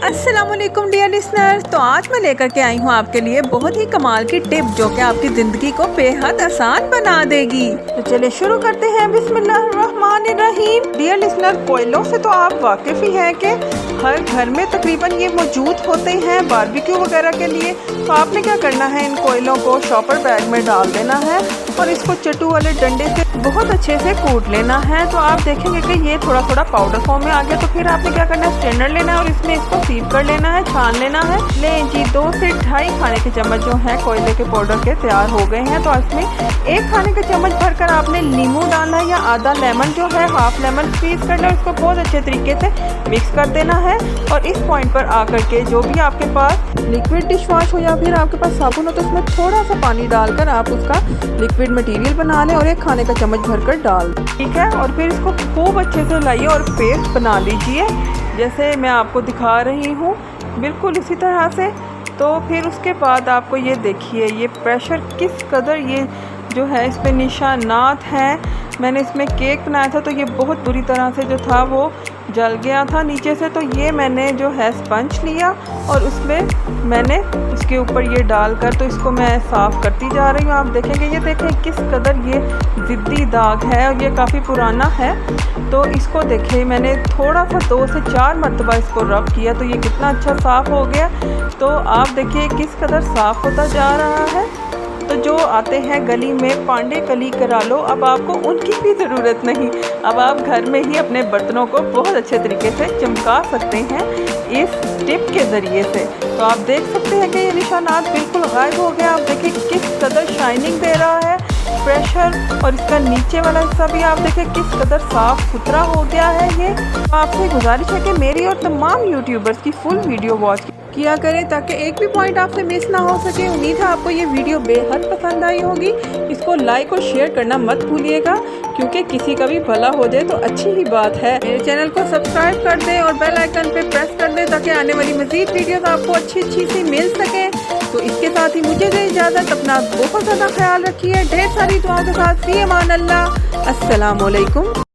अस्सलामुअलैकुम dear listener. तो आज मैं लेकर के आई हूँ आपके लिए बहुत ही कमाल की टिप जो कि आपकी ज़िंदगी को बेहद आसान बना देगी। तो चलिए शुरू करते हैं। बिस्मिल्लाहिर्रहमानिर्रहीम। डियर लिसनर, कोयलों से तो आप वाकिफ़ ही हैं कि हर घर में तकरीबन ये मौजूद होते हैं बारबेक्यू वगैरह के लिए। तो आपने क्या करना है, इन कोयलों को शॉपर बैग में डाल देना है और इसको चटू वाले डंडे से बहुत अच्छे से कूट लेना है। तो आप देखेंगे कि ये थोड़ा थोड़ा पाउडर फॉर्म में आ गया। तो फिर आपने क्या करना है, स्ट्रेनर लेना है और इसमें इसको सीव कर लेना है, छान लेना है। ले जी 2 से 2.5 खाने के चम्मच जो है कोयले के पाउडर के तैयार हो गए हैं। तो इसमें 1 खाने का चम्मच भरकर आपने नींबू डालना है या आधा लेमन जो है, हाफ लेमन स्क्वीज कर लो। इसको बहुत अच्छे तरीके से मिक्स कर देना है और इस पॉइंट पर आकर के जो भी आपके पास लिक्विड डिश वॉश हो या फिर आपके पास साबुन हो तो उसमें थोड़ा सा पानी डालकर आप उसका लिक्विड मटेरियल बना लें और 1 खाने का चम्मच भरकर डाल दें, ठीक है। और फिर इसको खूब अच्छे से लाइए और पेस्ट बना लीजिए जैसे मैं आपको दिखा रही हूँ, बिल्कुल इसी तरह से। तो फिर उसके बाद आपको ये देखिए ये प्रेशर किस कदर ये जो है इस पर निशानात हैं। मैंने इसमें केक बनाया था तो ये बहुत बुरी तरह से जो था वो जल गया था नीचे से। तो ये मैंने जो है स्पंज लिया और उसमें मैंने उसके ऊपर ये डालकर तो इसको मैं साफ़ करती जा रही हूँ। आप देखेंगे, ये देखें किस कदर ये ज़िद्दी दाग है और ये काफ़ी पुराना है। तो इसको देखें, मैंने थोड़ा सा 2 से 4 मरतबा इसको रब किया तो ये कितना अच्छा साफ़ हो गया। तो आप देखिए किस कदर साफ़ होता जा रहा है। तो जो आते हैं गली में पांडे कली करा लो, अब आपको उनकी भी ज़रूरत नहीं। अब आप घर में ही अपने बर्तनों को बहुत अच्छे तरीके से चमका सकते हैं इस टिप के ज़रिए से। तो आप देख सकते हैं कि ये निशानात बिल्कुल गायब हो गया। आप देखिए किस कदर शाइनिंग दे रहा है प्रेशर, और इसका नीचे वाला हिस्सा भी आप देखिए किस कदर साफ़ सुथरा हो गया है। ये आपसे गुजारिश है कि मेरी और तमाम यूट्यूबर्स की फुल वीडियो वॉच किया करें ताकि एक भी पॉइंट आपसे मिस ना हो सके। उम्मीद है आपको ये वीडियो बेहद पसंद आई होगी। इसको लाइक और शेयर करना मत भूलिएगा क्योंकि किसी का भी भला हो जाए तो अच्छी ही बात है। मेरे चैनल को सब्सक्राइब कर दें और बेल आइकन पे प्रेस कर दें ताकि आने वाली मज़ीद वीडियोस आपको अच्छी अच्छी सी मिल सके। तो इसके साथ ही मुझे दे इजाज़त। अपना बहुत ज़्यादा ख्याल रखिए। ढेर सारी दुआओं के साथ फ़ी अमान अल्लाह। अस्सलाम वालेकुम।